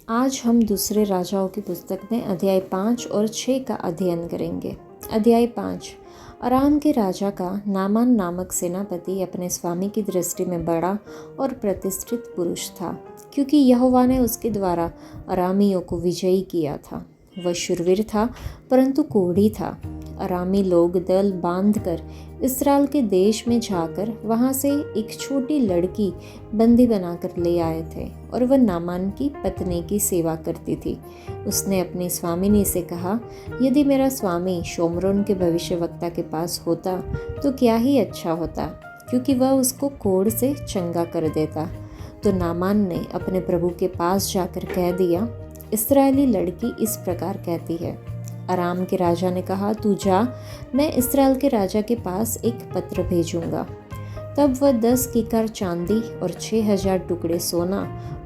आज हम दूसरे राजाओं की पुस्तक में अध्याय 5 और 6 का अध्ययन करेंगे। अध्याय 5। अराम के राजा का नामान नामक सेनापति अपने स्वामी की दृष्टि में बड़ा और प्रतिष्ठित पुरुष था, क्योंकि यहोवा ने उसके द्वारा अरामियों को विजयी किया था। वह शूरवीर था, परंतु कोढ़ी था। अरामी लोग दल बांधकर इस्राएल के देश में जाकर वहां से एक छोटी लड़की बंदी बनाकर ले आए थे, और वह नामान की पत्नी की सेवा करती थी। उसने अपनी स्वामिनी से कहा, यदि मेरा स्वामी शोमरोन के भविष्यवक्ता के पास होता तो क्या ही अच्छा होता, क्योंकि वह उसको कोढ़ से चंगा कर देता। तो नामान ने अपने प्रभु के पास जाकर कह दिया, इस्राएली लड़की इस प्रकार कहती है। अराम के राजा ने कहा, तू जा, मैं इस्राएल के राजा के पास एक पत्र भेजूंगा। तब वह 10 कीकर चांदी और 6000 टुकड़े सोना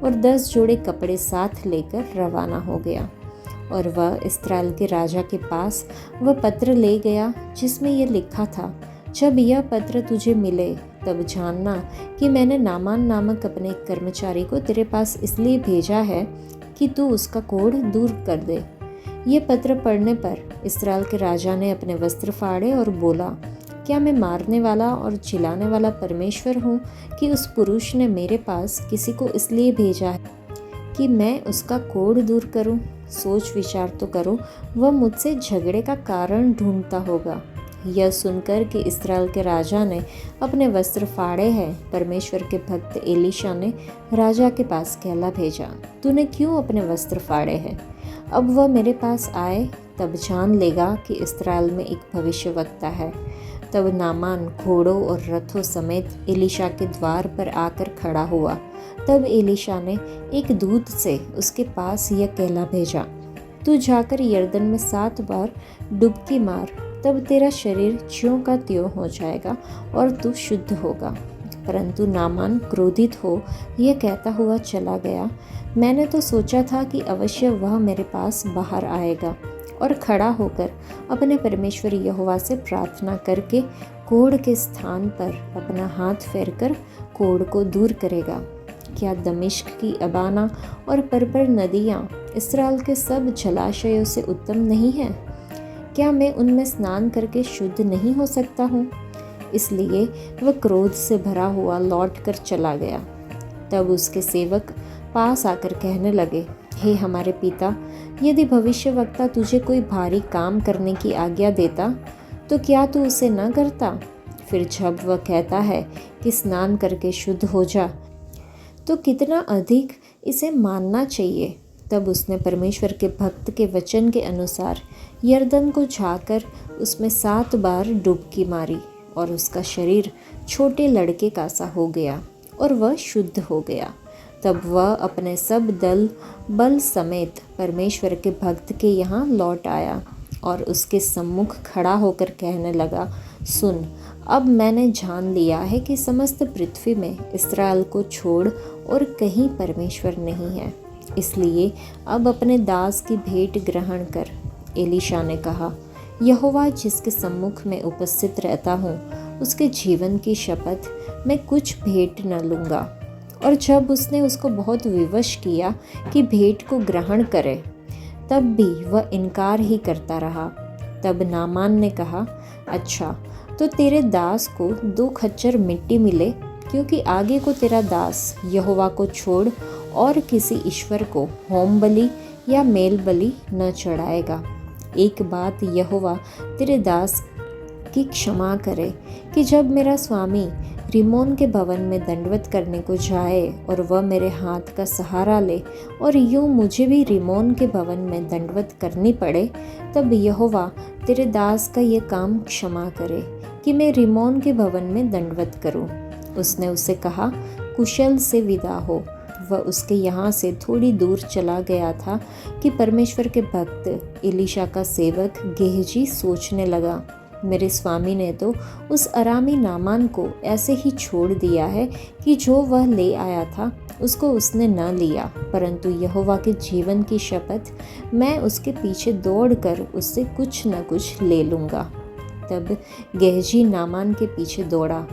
और 10 जोड़े कपड़े साथ लेकर रवाना हो गया। और वह इस्राएल के राजा के पास वह पत्र ले गया जिसमें यह लिखा था, जब यह पत्र तुझे मिले तब जानना कि मैंने नामान नामक अपने एक कर्मचारी को तेरे पास इसलिए भेजा है कि तू उसका कोढ़ दूर कर दे। ये पत्र पढ़ने पर इस्राएल के राजा ने अपने वस्त्र फाड़े और बोला, क्या मैं मारने वाला और चिल्लाने वाला परमेश्वर हूँ कि उस पुरुष ने मेरे पास किसी को इसलिए भेजा है कि मैं उसका कोढ़ दूर करूँ? सोच विचार तो करो, वह मुझसे झगड़े का कारण ढूंढता होगा। यह सुनकर कि इस्राएल के राजा ने अपने वस्त्र फाड़े हैं, परमेश्वर के भक्त एलीशा ने राजा के पास कहला भेजा, तूने क्यों अपने वस्त्र फाड़े हैं? अब वह मेरे पास आए, तब जान लेगा कि इस्राएल में एक भविष्यवक्ता है। तब नामान घोड़ों और रथों समेत एलीशा के द्वार पर आकर खड़ा हुआ। तब एलीशा ने एक दूत से उसके पास यह कहला भेजा, तू जाकर यरदन में 7 बार डुबकी मार, तब तेरा शरीर ज्यों का त्यों हो जाएगा और तू शुद्ध होगा। परंतु नामान क्रोधित हो यह कहता हुआ चला गया, मैंने तो सोचा था कि अवश्य वह मेरे पास बाहर आएगा और खड़ा होकर अपने परमेश्वर यहोवा से प्रार्थना करके कोढ़ के स्थान पर अपना हाथ फेरकर कोढ़ को दूर करेगा। क्या दमिश्क की अबाना और पर्पर नदियाँ इस्राएल के सब जलाशयों से उत्तम नहीं हैं? क्या मैं उनमें स्नान करके शुद्ध नहीं हो सकता हूँ? इसलिए वह क्रोध से भरा हुआ लौट कर चला गया। तब उसके सेवक पास आकर कहने लगे, हे हमारे पिता, यदि भविष्यवक्ता तुझे कोई भारी काम करने की आज्ञा देता तो क्या तू उसे न करता? फिर जब वह कहता है कि स्नान करके शुद्ध हो जा, तो कितना अधिक इसे मानना चाहिए। तब उसने परमेश्वर के भक्त के वचन के अनुसार यरदन को जाकर उसमें 7 बार डुबकी मारी, और उसका शरीर छोटे लड़के का सा हो गया और वह शुद्ध हो गया। तब वह अपने सब दल बल समेत परमेश्वर के भक्त के यहाँ लौट आया और उसके सम्मुख खड़ा होकर कहने लगा, सुन, अब मैंने जान लिया है कि समस्त पृथ्वी में इस्राएल को छोड़ और कहीं परमेश्वर नहीं है। इसलिए अब अपने दास की भेंट ग्रहण कर। एलीशा ने कहा, यहोवा जिसके सम्मुख में उपस्थित रहता हूँ, उसके जीवन की शपथ मैं कुछ भेंट न लूँगा। और जब उसने उसको बहुत विवश किया कि भेंट को ग्रहण करे, तब भी वह इनकार ही करता रहा। तब नामान ने कहा, अच्छा, तो तेरे दास को 2 खच्चर मिट्टी मिले, क्योंकि आगे को तेरा दास यहोवा को छोड़ और किसी ईश्वर को होम बलि या मेल बलि न चढ़ाएगा। एक बात यहोवा तेरे दास की क्षमा करे कि जब मेरा स्वामी रिमोन के भवन में दंडवत करने को जाए और वह मेरे हाथ का सहारा ले और यूं मुझे भी रिमोन के भवन में दंडवत करनी पड़े, तब यहोवा तेरे दास का ये काम क्षमा करे कि मैं रिमोन के भवन में दंडवत करूं। उसने उसे कहा, कुशल से विदा हो। वह उसके यहाँ से थोड़ी दूर चला गया था कि परमेश्वर के भक्त एलीशा का सेवक गेहजी सोचने लगा, मेरे स्वामी ने तो उस अरामी नामान को ऐसे ही छोड़ दिया है कि जो वह ले आया था उसको उसने न लिया, परंतु यहोवा के जीवन की शपथ मैं उसके पीछे दौड़कर उससे कुछ न कुछ ले लूँगा। तब गेहजी नामान के पीछे दौड़ा।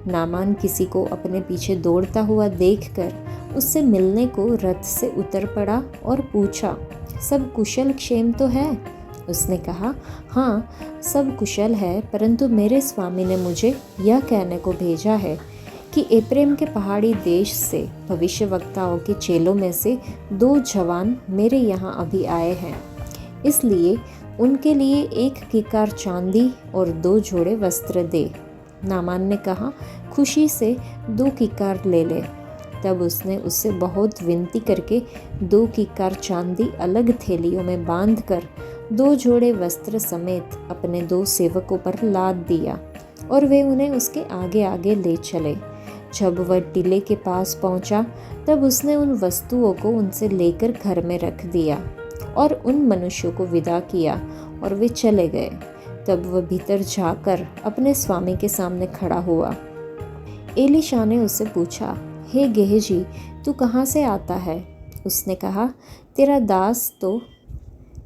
नामान किसी को अपने पीछे दौड़ता हुआ देखकर उससे मिलने को रथ से उतर पड़ा और पूछा, सब कुशल क्षेम तो है? उसने कहा, हाँ सब कुशल है, परंतु मेरे स्वामी ने मुझे यह कहने को भेजा है कि एप्रेम के पहाड़ी देश से भविष्यवक्ताओं के चेलों में से 2 जवान मेरे यहाँ अभी आए हैं, इसलिए उनके लिए 1 किकार चांदी और 2 जोड़े वस्त्र दे। नामान ने कहा, खुशी से 2 किकार ले ले। तब उसने उससे बहुत विनती करके 2 किकार चांदी अलग थैलियों में बांधकर 2 जोड़े वस्त्र समेत अपने 2 सेवकों पर लाद दिया और वे उन्हें उसके आगे आगे ले चले। जब वह टीले के पास पहुंचा, तब उसने उन वस्तुओं को उनसे लेकर घर में रख दिया और उन मनुष्यों को विदा किया और वे चले गए। तब वह भीतर जाकर अपने स्वामी के सामने खड़ा हुआ। एलीशा ने उससे पूछा, हे गेहजी, तू कहाँ से आता है? उसने कहा, तेरा दास तो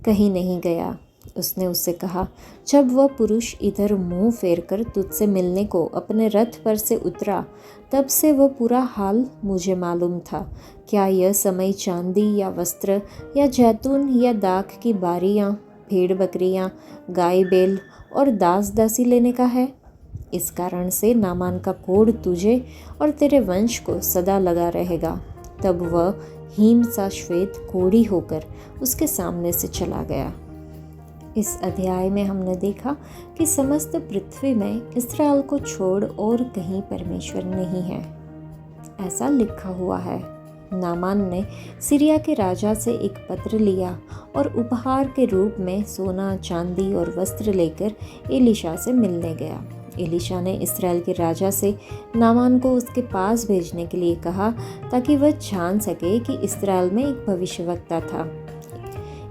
कहीं नहीं गया। उसने उससे कहा, जब वह पुरुष इधर मुंह फेरकर तुझसे मिलने को अपने रथ पर से उतरा, तब से वह पूरा हाल मुझे मालूम था। क्या यह समय चांदी या वस्त्र या जैतून या दाख की बारियां, भेड़ बकरियां, गाय बैल और दास दासी लेने का है? इस कारण से नामान का कोढ़ तुझे और तेरे वंश को सदा लगा रहेगा। तब वह हिम सा श्वेत कोढ़ी होकर उसके सामने से चला गया। इस अध्याय में हमने देखा कि समस्त पृथ्वी में इस्राएल को छोड़ और कहीं परमेश्वर नहीं है, ऐसा लिखा हुआ है। नामान ने सीरिया के राजा से एक पत्र लिया और उपहार के रूप में सोना, चांदी और वस्त्र लेकर एलीशा से मिलने गया। एलीशा ने इस्राएल के राजा से नामान को उसके पास भेजने के लिए कहा, ताकि वह जान सके कि इस्राएल में एक भविष्यवक्ता था।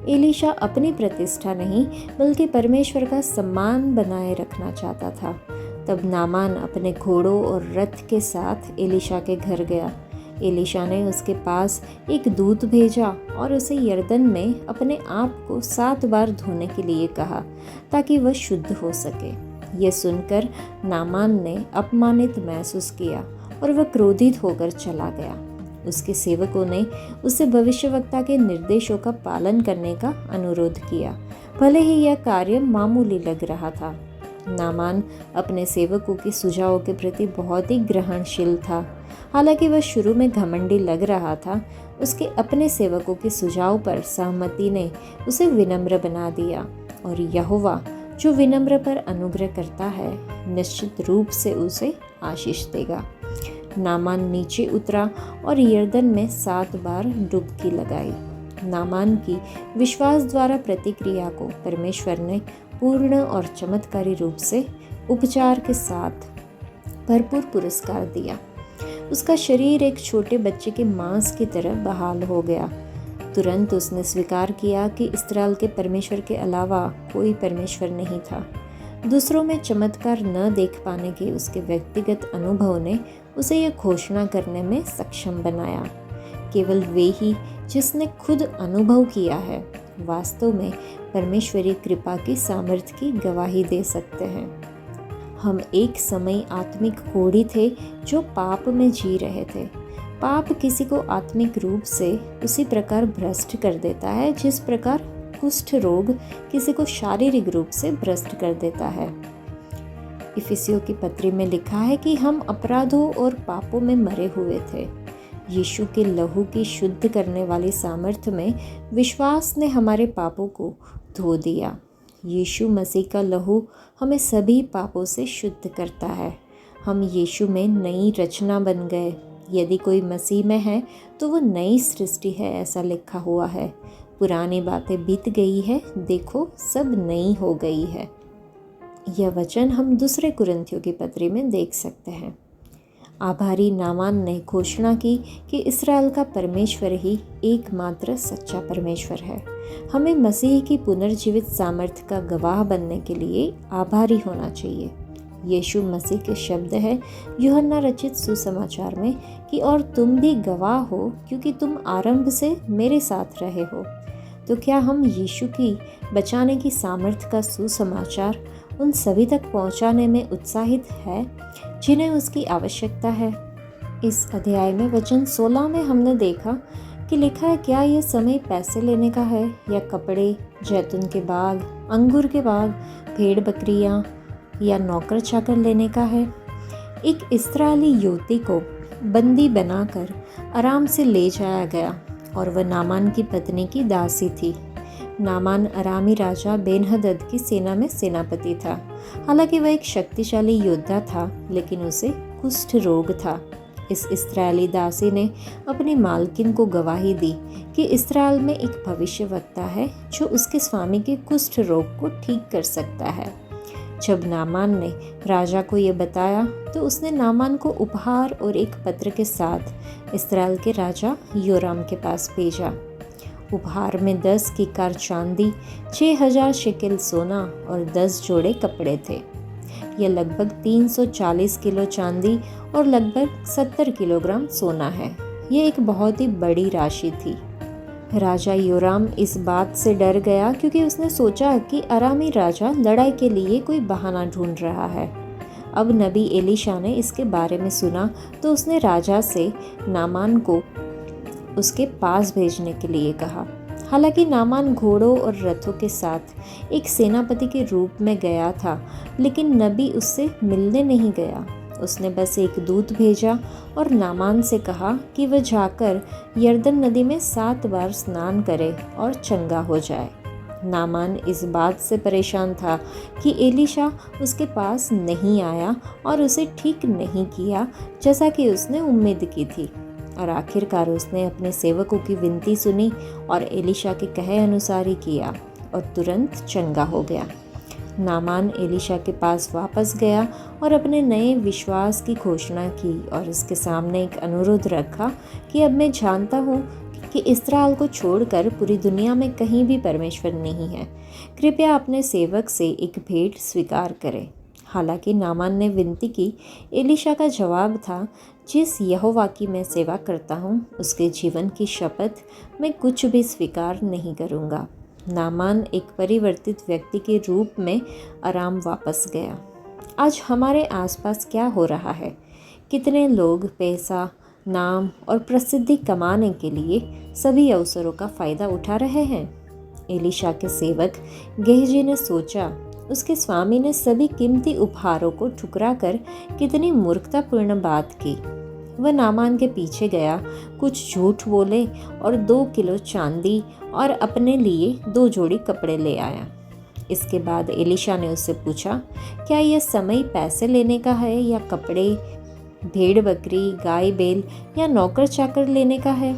एलीशा अपनी प्रतिष्ठा नहीं बल्कि परमेश्वर का सम्मान बनाए रखना चाहता था। तब नामान अपने घोड़ों और रथ के साथ एलीशा के घर गया। एलीशा ने उसके पास एक दूत भेजा और उसे यरदन में अपने आप को 7 बार धोने के लिए कहा, ताकि वह शुद्ध हो सके। यह सुनकर नामान ने अपमानित महसूस किया और वह क्रोधित होकर चला गया। उसके सेवकों ने उसे भविष्यवक्ता के निर्देशों का पालन करने का अनुरोध किया, भले ही यह कार्य मामूली लग रहा था। नामान अपने सेवकों के सुझावों के प्रति बहुत ही ग्रहणशील था। हालांकि वह शुरू में घमंडी लग रहा था, उसके अपने सेवकों के सुझाव पर सहमति ने उसे विनम्र बना दिया, और यहोवा जो विनम्र पर अनुग्रह करता है निश्चित रूप से उसे आशीष देगा। नामान नीचे उतरा और यरदन में 7 बार डुबकी लगाई। नामान की विश्वास द्वारा प्रतिक्रिया को परमेश्वर ने पूर्ण और चमत्कारी रूप से उपचार के साथ भरपूर पुरस्कार दिया। उसका शरीर एक छोटे बच्चे के मांस की तरह बहाल हो गया। तुरंत उसने स्वीकार किया कि इस्राएल के परमेश्वर के अलावा कोई परमेश्वर नहीं था। दूसरों में चमत्कार न देख पाने के उसके व्यक्तिगत अनुभव ने उसे यह घोषणा करने में सक्षम बनाया। केवल वे ही जिसने खुद अनुभव किया है वास्तव में परमेश्वरी कृपा की सामर्थ्य की गवाही दे सकते हैं। हम एक समय आत्मिक कोढ़ी थे जो पाप में जी रहे थे। पाप किसी को आत्मिक रूप से उसी प्रकार भ्रष्ट कर देता है जिस प्रकार कुष्ठ रोग किसी को शारीरिक रूप से भ्रष्ट कर देता है। इफिसियों की पत्री में लिखा है कि हम अपराधों और पापों में मरे हुए थे। यीशु के लहू की शुद्ध करने वाली सामर्थ्य में विश्वास ने हमारे पापों को धो दिया। यीशु मसीह का लहू हमें सभी पापों से शुद्ध करता है। हम यीशु में नई रचना बन गए। यदि कोई मसीह में है तो वो नई सृष्टि है, ऐसा लिखा हुआ है। पुरानी बातें बीत गई है, देखो सब नई हो गई है। यह वचन हम दूसरे कुरिन्थियों की पत्री में देख सकते हैं। आभारी नामान ने घोषणा की कि इस्राएल का परमेश्वर ही एकमात्र सच्चा परमेश्वर है। हमें मसीह की पुनर्जीवित सामर्थ्य का गवाह बनने के लिए आभारी होना चाहिए। यीशु मसीह के शब्द है यूहन्ना रचित सुसमाचार में कि और तुम भी गवाह हो क्योंकि तुम आरंभ से मेरे साथ रहे हो। तो क्या हम यीशु की बचाने की सामर्थ्य का सुसमाचार उन सभी तक पहुंचाने में उत्साहित है जिन्हें उसकी आवश्यकता है। इस अध्याय में वचन 16 में हमने देखा कि लिखा है, क्या यह समय पैसे लेने का है या कपड़े, जैतून के बाग, अंगूर के बाग, भेड़ बकरियां या नौकर चाकर लेने का है। एक इस्राएली युवती को बंदी बनाकर आराम से ले जाया गया और वह नामान की पत्नी की दासी थी। नामान अरामी राजा बेनहदद की सेना में सेनापति था। हालांकि वह एक शक्तिशाली योद्धा था, लेकिन उसे कुष्ठ रोग था। इस इस्राएली दासी ने अपनी मालकिन को गवाही दी कि इस्राएल में एक भविष्यवक्ता है जो उसके स्वामी के कुष्ठ रोग को ठीक कर सकता है। जब नामान ने राजा को यह बताया तो उसने नामान को उपहार और एक पत्र के साथ इस्राएल के राजा योराम के पास भेजा। उपहार में 10 किकार चांदी, 6000 शेकेल सोना और 10 जोड़े कपड़े थे। यह लगभग 340 किलो चांदी और लगभग 70 किलोग्राम सोना है। यह एक बहुत ही बड़ी राशि थी। राजा योराम इस बात से डर गया क्योंकि उसने सोचा कि अरामी राजा लड़ाई के लिए कोई बहाना ढूंढ रहा है। अब नबी एलीशा ने इसके बारे में सुना तो उसने राजा से नामान को उसके पास भेजने के लिए कहा। हालांकि नामान घोड़ों और रथों के साथ एक सेनापति के रूप में गया था, लेकिन नबी उससे मिलने नहीं गया। उसने बस एक दूत भेजा और नामान से कहा कि वह जाकर यर्दन नदी में 7 बार स्नान करे और चंगा हो जाए। नामान इस बात से परेशान था कि एलीशा उसके पास नहीं आया और उसे ठीक नहीं किया जैसा कि उसने उम्मीद की थी। और आखिरकार उसने अपने सेवकों की विनती सुनी और एलीशा के कहे अनुसार ही किया और तुरंत चंगा हो गया। नामान एलीशा के पास वापस गया और अपने नए विश्वास की घोषणा की और उसके सामने एक अनुरोध रखा कि अब मैं जानता हूँ कि इस्राएल को छोड़कर पूरी दुनिया में कहीं भी परमेश्वर नहीं है। कृपया अपने सेवक से एक भेंट स्वीकार करें। हालांकि नामान ने विनती की, एलीशा का जवाब था, जिस यहोवा की मैं सेवा करता हूँ उसके जीवन की शपथ मैं कुछ भी स्वीकार नहीं करूँगा। नामान एक परिवर्तित व्यक्ति के रूप में आराम वापस गया। आज हमारे आसपास क्या हो रहा है? कितने लोग पैसा, नाम और प्रसिद्धि कमाने के लिए सभी अवसरों का फ़ायदा उठा रहे हैं। एलीशा के सेवक गेहजी ने सोचा, उसके स्वामी ने सभी कीमती उपहारों को ठुकराकर कितनी मूर्खतापूर्ण बात की। वह नामान के पीछे गया, कुछ झूठ बोले और 2 किलो चांदी और अपने लिए 2 जोड़ी कपड़े ले आया। इसके बाद एलीशा ने उससे पूछा, क्या यह समय पैसे लेने का है या कपड़े, भेड़ बकरी, गाय बैल या नौकर चाकर लेने का है?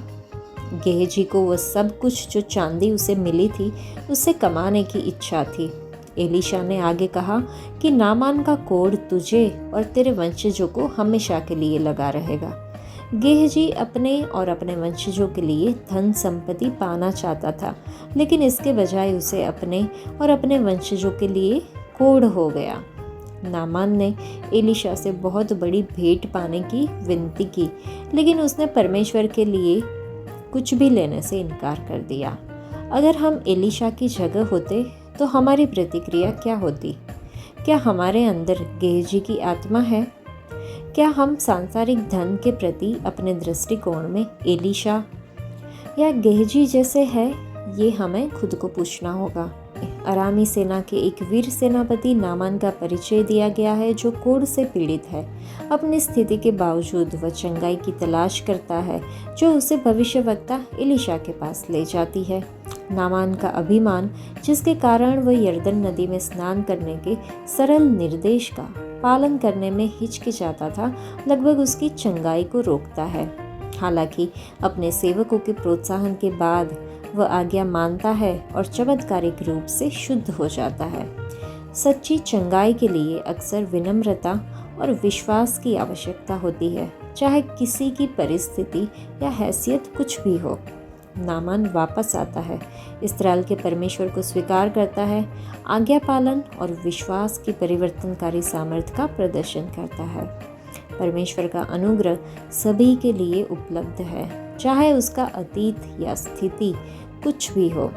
गेहजी को वह सब कुछ जो चांदी उसे मिली थी उससे कमाने की इच्छा थी। एलीशा ने आगे कहा कि नामान का कोढ़ तुझे और तेरे वंशजों को हमेशा के लिए लगा रहेगा। गेहजी अपने और अपने वंशजों के लिए धन संपत्ति पाना चाहता था, लेकिन इसके बजाय उसे अपने और अपने वंशजों के लिए कोढ़ हो गया। नामान ने एलीशा से बहुत बड़ी भेंट पाने की विनती की, लेकिन उसने परमेश्वर के लिए कुछ भी लेने से इनकार कर दिया। अगर हम एलीशा की जगह होते तो हमारी प्रतिक्रिया क्या होती? क्या हमारे अंदर गेहजी की आत्मा है? क्या हम सांसारिक धन के प्रति अपने दृष्टिकोण में एलीशा या गेहजी जैसे है? ये हमें खुद को पूछना होगा। अरामी सेना के एक वीर सेनापति नामान का परिचय दिया गया है, जो कोढ़ से पीड़ित है। अपनी स्थिति के बावजूद वह चंगाई की तलाश करता है, जो उसे भविष्यवक्ता एलीशा के पास ले जाती है। नामान का अभिमान, जिसके कारण वह यर्दन नदी में स्नान करने के सरल निर्देश का पालन करने में हिचकिचाता था, लगभग उसकी चंगाई को रोकता है। हालांकि अपने सेवकों के प्रोत्साहन के बाद वह आज्ञा मानता है और चमत्कारिक रूप से शुद्ध हो जाता है। सच्ची चंगाई के लिए अक्सर विनम्रता और विश्वास की आवश्यकता होती है, चाहे किसी की परिस्थिति या हैसियत कुछ भी हो। नामान वापस आता है, इस्राएल के परमेश्वर को स्वीकार करता है, आज्ञा पालन और विश्वास की परिवर्तनकारी सामर्थ्य का प्रदर्शन करता है। परमेश्वर का अनुग्रह सभी के लिए उपलब्ध है, चाहे उसका अतीत या स्थिति कुछ भी हो।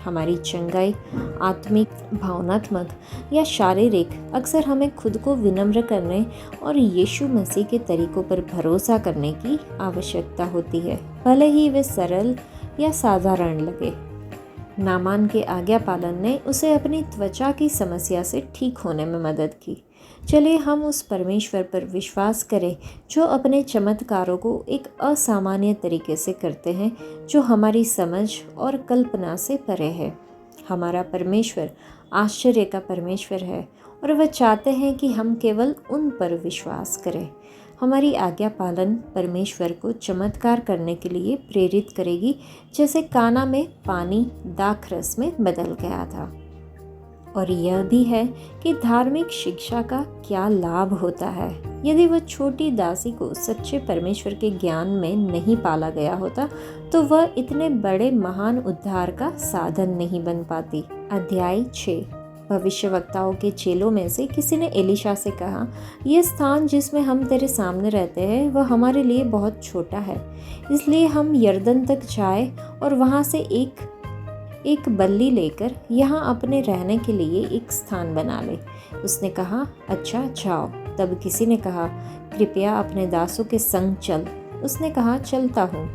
हमारी चंगाई, आत्मिक, भावनात्मक या शारीरिक, अक्सर हमें खुद को विनम्र करने और यीशु मसीह के तरीकों पर भरोसा करने की आवश्यकता होती है, भले ही वे सरल या साधारण लगे। नामान के आज्ञा पालन ने उसे अपनी त्वचा की समस्या से ठीक होने में मदद की। चलिए हम उस परमेश्वर पर विश्वास करें जो अपने चमत्कारों को एक असामान्य तरीके से करते हैं, जो हमारी समझ और कल्पना से परे है। हमारा परमेश्वर आश्चर्य का परमेश्वर है और वह चाहते हैं कि हम केवल उन पर विश्वास करें। हमारी आज्ञा पालन परमेश्वर को चमत्कार करने के लिए प्रेरित करेगी, जैसे काना में पानी दाखरस में बदल गया था। और यह भी है कि धार्मिक शिक्षा का क्या लाभ होता है। यदि वह छोटी दासी को सच्चे परमेश्वर के ज्ञान में नहीं पाला गया होता, तो वह इतने बड़े महान उद्धार का साधन नहीं बन पाती। अध्याय 6। भविष्यवक्ताओं के चेलों में से किसी ने एलीशा से कहा, यह स्थान जिसमें हम तेरे सामने रहते हैं वह हमारे लिए बहुत छोटा है, इसलिए हम यरदन तक जाए और वहाँ से एक बल्ली लेकर यहाँ अपने रहने के लिए एक स्थान बना ले। उसने कहा, अच्छा जाओ। तब किसी ने कहा, कृपया अपने दासों के संग चल। उसने कहा, चलता हूँ।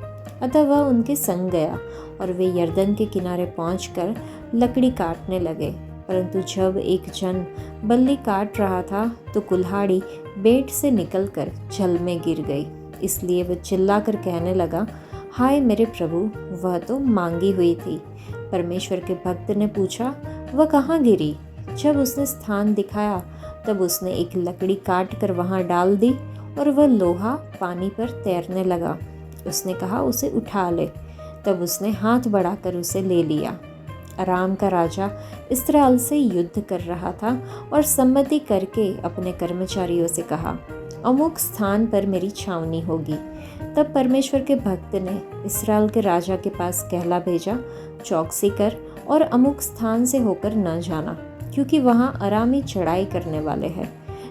अतः वह उनके संग गया और वे यरदन के किनारे पहुंचकर लकड़ी काटने लगे। परंतु जब एक जन बल्ली काट रहा था तो कुल्हाड़ी बेंट से निकलकर जल में गिर गई। इसलिए वह चिल्लाकर कहने लगा, हाय मेरे प्रभु, वह तो मांगी हुई थी। परमेश्वर के भक्त ने पूछा, वह कहाँ गिरी? जब उसने स्थान दिखाया तब उसने एक लकड़ी काट कर वहाँ डाल दी और वह लोहा पानी पर तैरने लगा। उसने कहा, उसे उठा ले। तब उसने हाथ बढ़ाकर उसे ले लिया। अराम का राजा इस्राएल से युद्ध कर रहा था और सम्मति करके अपने कर्मचारियों से कहा, अमुक स्थान पर मेरी छावनी होगी। तब परमेश्वर के भक्त ने इस्राएल के राजा के पास कहला भेजा, चौकसी कर और अमुक स्थान से होकर न जाना, क्योंकि वहाँ अरामी चढ़ाई करने वाले हैं।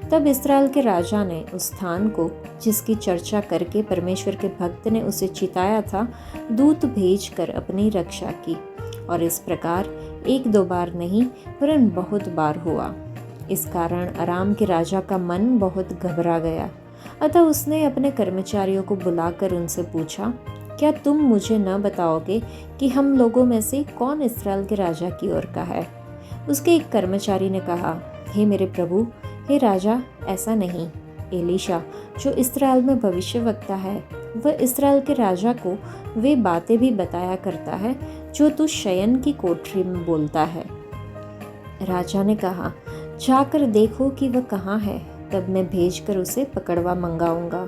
तब इस्राएल के राजा ने उस स्थान को, जिसकी चर्चा करके परमेश्वर के भक्त ने उसे चिताया था, दूत भेजकर अपनी रक्षा की। और इस प्रकार एक दो बार नहीं वरन बहुत बार हुआ। इस कारण अराम के राजा का मन बहुत घबरा गया। अतः उसने अपने कर्मचारियों को बुलाकर उनसे पूछा, क्या तुम मुझे न बताओगे कि हम लोगों में से कौन इस्राएल के राजा की ओर का है? उसके एक कर्मचारी ने कहा, हे मेरे प्रभु, हे राजा, ऐसा नहीं। एलीशा जो इस्राएल में भविष्यवक्ता है, वह इस्राएल के राजा को वे बातें भी बताया करता है जो तू शयन की कोठरी में बोलता है। राजा ने कहा, जाकर देखो कि वह कहाँ है, तब मैं भेजकर उसे पकड़वा मंगाऊंगा।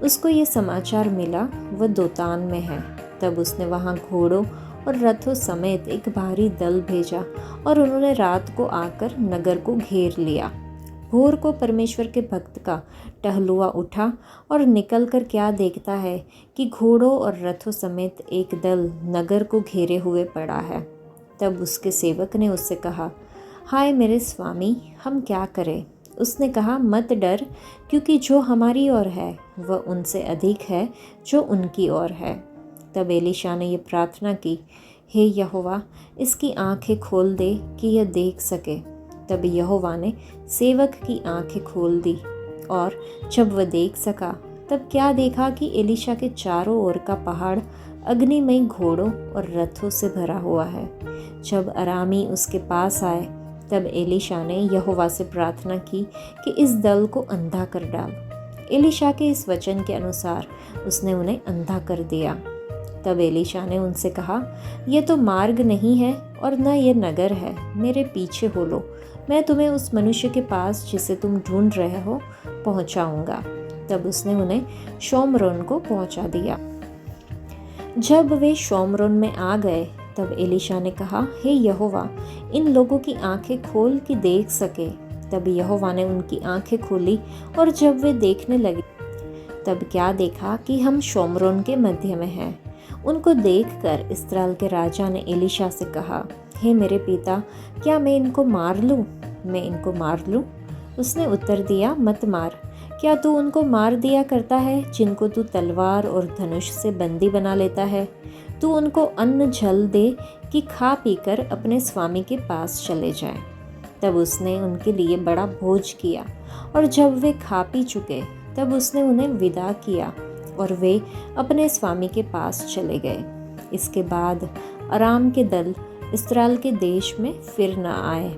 उसको ये समाचार मिला, वह दोतान में है। तब उसने वहाँ घोड़ों और रथों समेत एक भारी दल भेजा और उन्होंने रात को आकर नगर को घेर लिया। भोर को परमेश्वर के भक्त का टहलुआ उठा और निकलकर क्या देखता है कि घोड़ों और रथों समेत एक दल नगर को घेरे हुए पड़ा है। तब उसके सेवक ने उससे कहा, हाय मेरे स्वामी, हम क्या करें? उसने कहा, मत डर, क्योंकि जो हमारी ओर है वह उनसे अधिक है जो उनकी ओर है। तब एलीशा ने ये प्रार्थना की, हे यहोवा, इसकी आंखें खोल दे कि यह देख सके। तब यहोवा ने सेवक की आंखें खोल दी और जब वह देख सका, तब क्या देखा कि एलीशा के चारों ओर का पहाड़ अग्निमय घोड़ों और रथों से भरा हुआ है। जब अरामी उसके पास आए, तब एलीशा ने यहोवा से प्रार्थना की कि इस दल को अंधा कर डाल। एलीशा के इस वचन के अनुसार उसने उन्हें अंधा कर दिया। तब एलीशा ने उनसे कहा, यह तो मार्ग नहीं है और न यह नगर है, मेरे पीछे हो लो, मैं तुम्हें उस मनुष्य के पास जिसे तुम ढूंढ रहे हो पहुंचाऊंगा। तब उसने उन्हें शोमरोन को पहुंचा दिया। जब वे शोमरोन में आ गए, तब एलीशा ने कहा, हे यहोवा, इन लोगों की आंखें खोल कि देख सके। तब यहोवा ने उनकी आंखें खोली और जब वे देखने लगे, तब क्या देखा कि हम शोमरोन के मध्य में हैं। उनको देखकर इस्राएल के राजा ने एलीशा से कहा, हे मेरे पिता, क्या मैं इनको मार लूं? मैं इनको मार लूं? उसने उत्तर दिया, मत मार। क्या तू उनको मार दिया करता है जिनको तू तलवार और धनुष से बंदी बना लेता है? तू उनको अन्न जल दे कि खा पीकर अपने स्वामी के पास चले जाएं। तब उसने उनके लिए बड़ा भोज किया और जब वे खा पी चुके तब उसने उन्हें विदा किया और वे अपने स्वामी के पास चले गए। इसके बाद अराम के दल इस्राएल के देश में फिर न आए।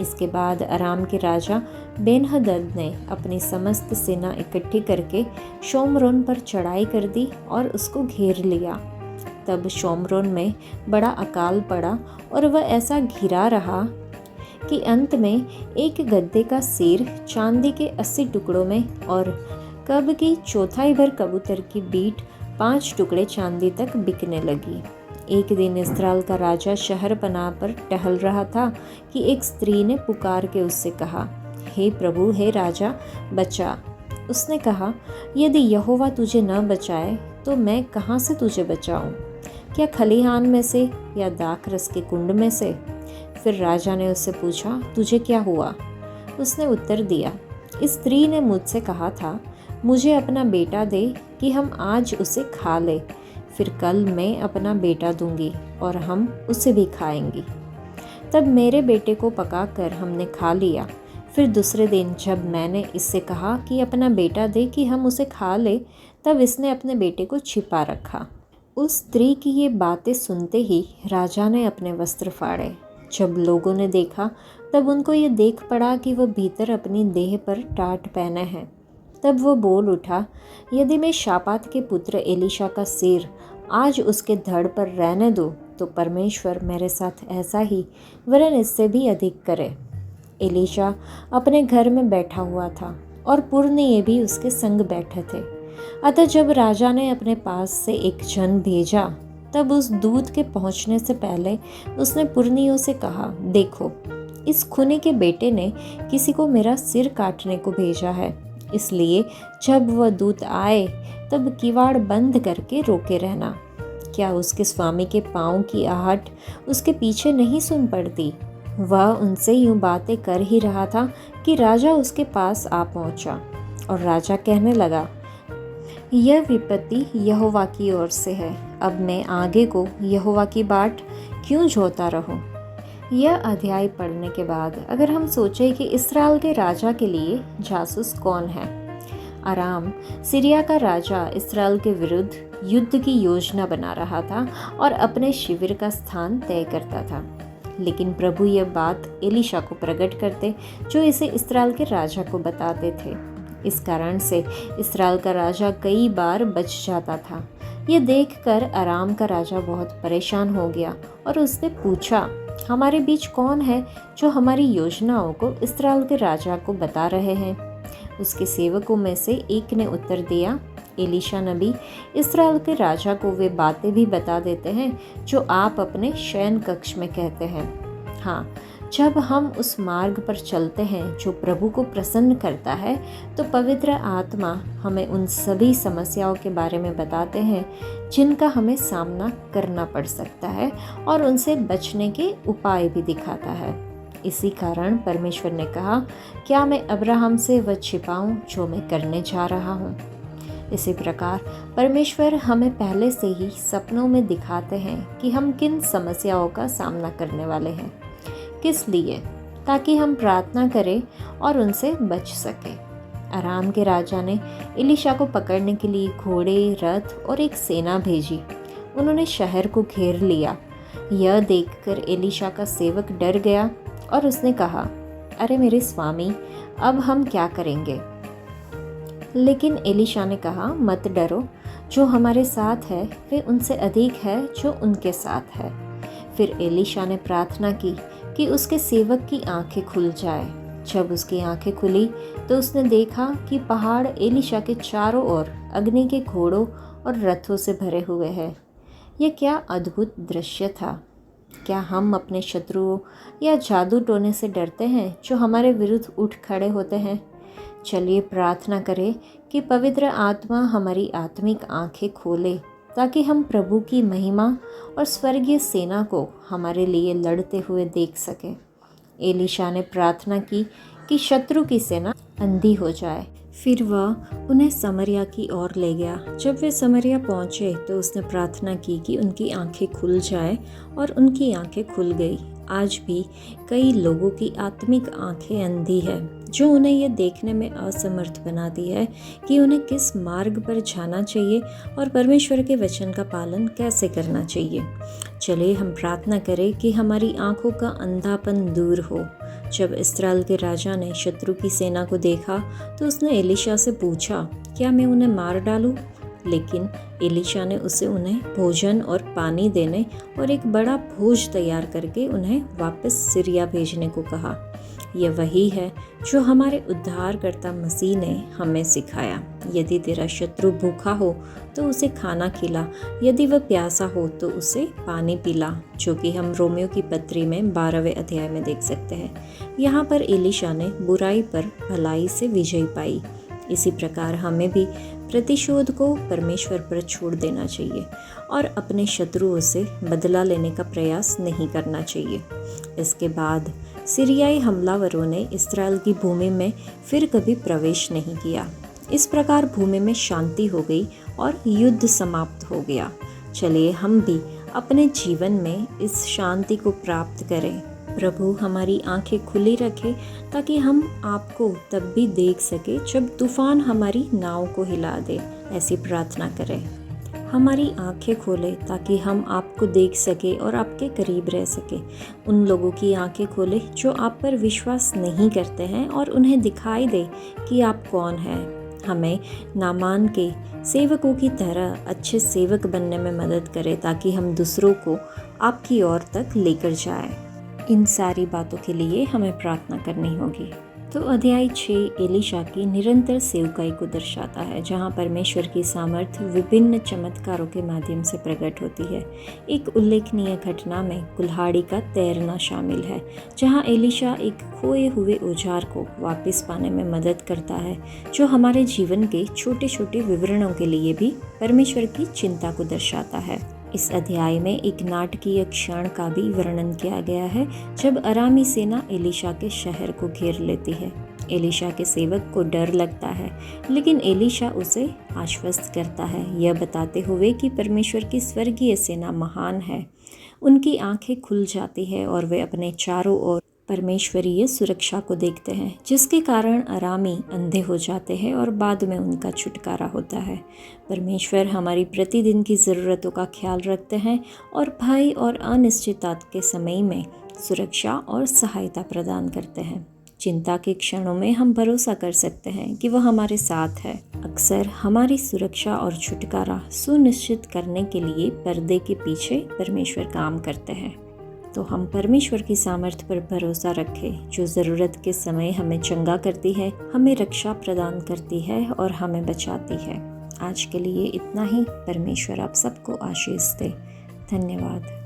इसके बाद अराम के राजा बेन्हदद ने अपनी समस्त सेना इकट्ठी करके शोमरोन पर चढ़ाई कर दी और उसको घेर लिया। तब शोमरोन में बड़ा अकाल पड़ा और वह ऐसा घिरा रहा कि अंत में एक गद्दे का सिर चांदी के 80 टुकड़ों में और कब की चौथाई भर कबूतर की बीट 5 टुकड़े चांदी तक बिकने लगी। एक दिन इस्राएल का राजा शहर पनाह पर टहल रहा था कि एक स्त्री ने पुकार के उससे कहा, हे प्रभु, हे राजा, बचा। उसने कहा, यदि यहोवा तुझे न बचाए तो मैं कहाँ से तुझे बचाऊं? क्या खलिहान में से या दाखरस के कुंड में से? फिर राजा ने उससे पूछा, तुझे क्या हुआ? उसने उत्तर दिया, इस स्त्री ने मुझसे कहा था, मुझे अपना बेटा दे कि हम आज उसे खा ले, फिर कल मैं अपना बेटा दूंगी और हम उसे भी खाएंगी। तब मेरे बेटे को पकाकर हमने खा लिया। फिर दूसरे दिन जब मैंने इससे कहा कि अपना बेटा दे कि हम उसे खा ले, तब इसने अपने बेटे को छिपा रखा। उस स्त्री की ये बातें सुनते ही राजा ने अपने वस्त्र फाड़े। जब लोगों ने देखा तब उनको ये देख पड़ा कि वह भीतर अपनी देह पर टाट पहने हैं। तब वो बोल उठा, यदि मैं शापात के पुत्र एलीशा का सिर आज उसके धड़ पर रहने दूँ तो परमेश्वर मेरे साथ ऐसा ही वरन इससे भी अधिक करे। एलीशा अपने घर में बैठा हुआ था और पुरनिये भी उसके संग बैठे थे। अतः जब राजा ने अपने पास से एक जन भेजा तब उस दूत के पहुंचने से पहले उसने पुरनियों से कहा, देखो, इस खूनी के बेटे ने किसी को मेरा सिर काटने को भेजा है, इसलिए जब वह दूत आए तब किवाड़ बंद करके रोके रहना। क्या उसके स्वामी के पाँव की आहट उसके पीछे नहीं सुन पड़ती? वह उनसे यूं बातें कर ही रहा था कि राजा उसके पास आ पहुंचा और राजा कहने लगा, यह विपत्ति यहोवा की ओर से है, अब मैं आगे को यहोवा की बाट क्यों जोता रहूं? यह अध्याय पढ़ने के बाद अगर हम सोचें कि इस्राएल के राजा के लिए जासूस कौन है? अराम सीरिया का राजा इस्राएल के विरुद्ध युद्ध की योजना बना रहा था और अपने शिविर का स्थान तय करता था। लेकिन प्रभु यह बात एलीशा को प्रकट करते जो इसे इस्राएल के राजा को बताते थे। इस कारण से इस्राएल का राजा कई बार बच जाता था। यह देखकर अराम का राजा बहुत परेशान हो गया और उसने पूछा, हमारे बीच कौन है जो हमारी योजनाओं को इस्राएल के राजा को बता रहे हैं? उसके सेवकों में से एक ने उत्तर दिया, एलीशा नबी इस्राएल के राजा को वे बातें भी बता देते हैं जो आप अपने शयन कक्ष में कहते हैं। हाँ, जब हम उस मार्ग पर चलते हैं जो प्रभु को प्रसन्न करता है तो पवित्र आत्मा हमें उन सभी समस्याओं के बारे में बताते हैं जिनका हमें सामना करना पड़ सकता है और उनसे बचने के उपाय भी दिखाता है। इसी कारण परमेश्वर ने कहा, क्या मैं अब्राहम से वह छिपाऊं जो मैं करने जा रहा हूँ? इसी प्रकार परमेश्वर हमें पहले से ही सपनों में दिखाते हैं कि हम किन समस्याओं का सामना करने वाले हैं। किस लिए? ताकि हम प्रार्थना करें और उनसे बच सकें। अराम के राजा ने एलीशा को पकड़ने के लिए घोड़े, रथ और एक सेना भेजी। उन्होंने शहर को घेर लिया। यह देखकर एलीशा का सेवक डर गया और उसने कहा, अरे मेरे स्वामी, अब हम क्या करेंगे? लेकिन एलीशा ने कहा, मत डरो, जो हमारे साथ है वे उनसे अधिक है जो उनके साथ है। फिर एलीशा ने प्रार्थना की कि उसके सेवक की आंखें खुल जाए। जब उसकी आंखें खुली तो उसने देखा कि पहाड़ एलीशा के चारों ओर अग्नि के घोड़ों और रथों से भरे हुए हैं। यह क्या अद्भुत दृश्य था! क्या हम अपने शत्रुओं या जादू टोने से डरते हैं जो हमारे विरुद्ध उठ खड़े होते हैं? चलिए प्रार्थना करें कि पवित्र आत्मा हमारी आत्मिक आंखें खोले ताकि हम प्रभु की महिमा और स्वर्गीय सेना को हमारे लिए लड़ते हुए देख सकें। एलीशा ने प्रार्थना की कि शत्रु की सेना अंधी हो जाए। फिर वह उन्हें समरिया की ओर ले गया। जब वे समरिया पहुंचे तो उसने प्रार्थना की कि उनकी आंखें खुल जाए, और उनकी आंखें खुल गई। आज भी कई लोगों की आत्मिक आंखें अंधी है, जो उन्हें यह देखने में असमर्थ बनाती है कि उन्हें किस मार्ग पर जाना चाहिए और परमेश्वर के वचन का पालन कैसे करना चाहिए। चलिए हम प्रार्थना करें कि हमारी आंखों का अंधापन दूर हो। जब इस्राएल के राजा ने शत्रु की सेना को देखा तो उसने एलीशा से पूछा, क्या मैं उन्हें मार डालूं? लेकिन एलीशा ने उसे उन्हें भोजन और पानी देने और एक बड़ा भोज तैयार करके उन्हें वापस सीरिया भेजने को कहा। यह वही है जो हमारे उद्धारकर्ता मसीह ने हमें सिखाया। यदि तेरा शत्रु भूखा हो तो उसे खाना खिला, यदि वह प्यासा हो तो उसे पानी पिला, जो कि हम रोमियो की पत्री में 12वें अध्याय में देख सकते हैं। यहाँ पर एलीशा ने बुराई पर भलाई से विजय पाई। इसी प्रकार हमें भी प्रतिशोध को परमेश्वर पर छोड़ देना चाहिए और अपने शत्रुओं से बदला लेने का प्रयास नहीं करना चाहिए। इसके बाद सीरियाई हमलावरों ने इस्राएल की भूमि में फिर कभी प्रवेश नहीं किया। इस प्रकार भूमि में शांति हो गई और युद्ध समाप्त हो गया। चलिए हम भी अपने जीवन में इस शांति को प्राप्त करें। प्रभु हमारी आंखें खुली रखे ताकि हम आपको तब भी देख सके जब तूफान हमारी नाव को हिला दे। ऐसी प्रार्थना करें। हमारी आंखें खोले ताकि हम आपको देख सके और आपके करीब रह सके। उन लोगों की आंखें खोले जो आप पर विश्वास नहीं करते हैं और उन्हें दिखाई दे कि आप कौन हैं। हमें नामान के सेवकों की तरह अच्छे सेवक बनने में मदद करें ताकि हम दूसरों को आपकी ओर तक लेकर जाएं। इन सारी बातों के लिए हमें प्रार्थना करनी होगी। तो अध्याय 6 एलीशा की निरंतर सेवकाई को दर्शाता है, जहां परमेश्वर की सामर्थ्य विभिन्न चमत्कारों के माध्यम से प्रकट होती है। एक उल्लेखनीय घटना में कुल्हाड़ी का तैरना शामिल है, जहां एलीशा एक खोए हुए औजार को वापस पाने में मदद करता है, जो हमारे जीवन के छोटे छोटे विवरणों के लिए भी परमेश्वर की चिंता को दर्शाता है। इस अध्याय में एक नाटकीय क्षण का भी वर्णन किया गया है, जब अरामी सेना एलीशा के शहर को घेर लेती है। एलीशा के सेवक को डर लगता है, लेकिन एलीशा उसे आश्वस्त करता है, यह बताते हुए कि परमेश्वर की स्वर्गीय सेना महान है। उनकी आंखें खुल जाती है और वे अपने चारों ओर परमेश्वरीय सुरक्षा को देखते हैं, जिसके कारण अरामी अंधे हो जाते हैं और बाद में उनका छुटकारा होता है। परमेश्वर हमारी प्रतिदिन की ज़रूरतों का ख्याल रखते हैं और भय और अनिश्चितता के समय में सुरक्षा और सहायता प्रदान करते हैं। चिंता के क्षणों में हम भरोसा कर सकते हैं कि वह हमारे साथ है। अक्सर हमारी सुरक्षा और छुटकारा सुनिश्चित करने के लिए पर्दे के पीछे परमेश्वर काम करते हैं। तो हम परमेश्वर की सामर्थ्य पर भरोसा रखें, जो ज़रूरत के समय हमें चंगा करती है, हमें रक्षा प्रदान करती है और हमें बचाती है। आज के लिए इतना ही। परमेश्वर आप सबको आशीष दे। धन्यवाद।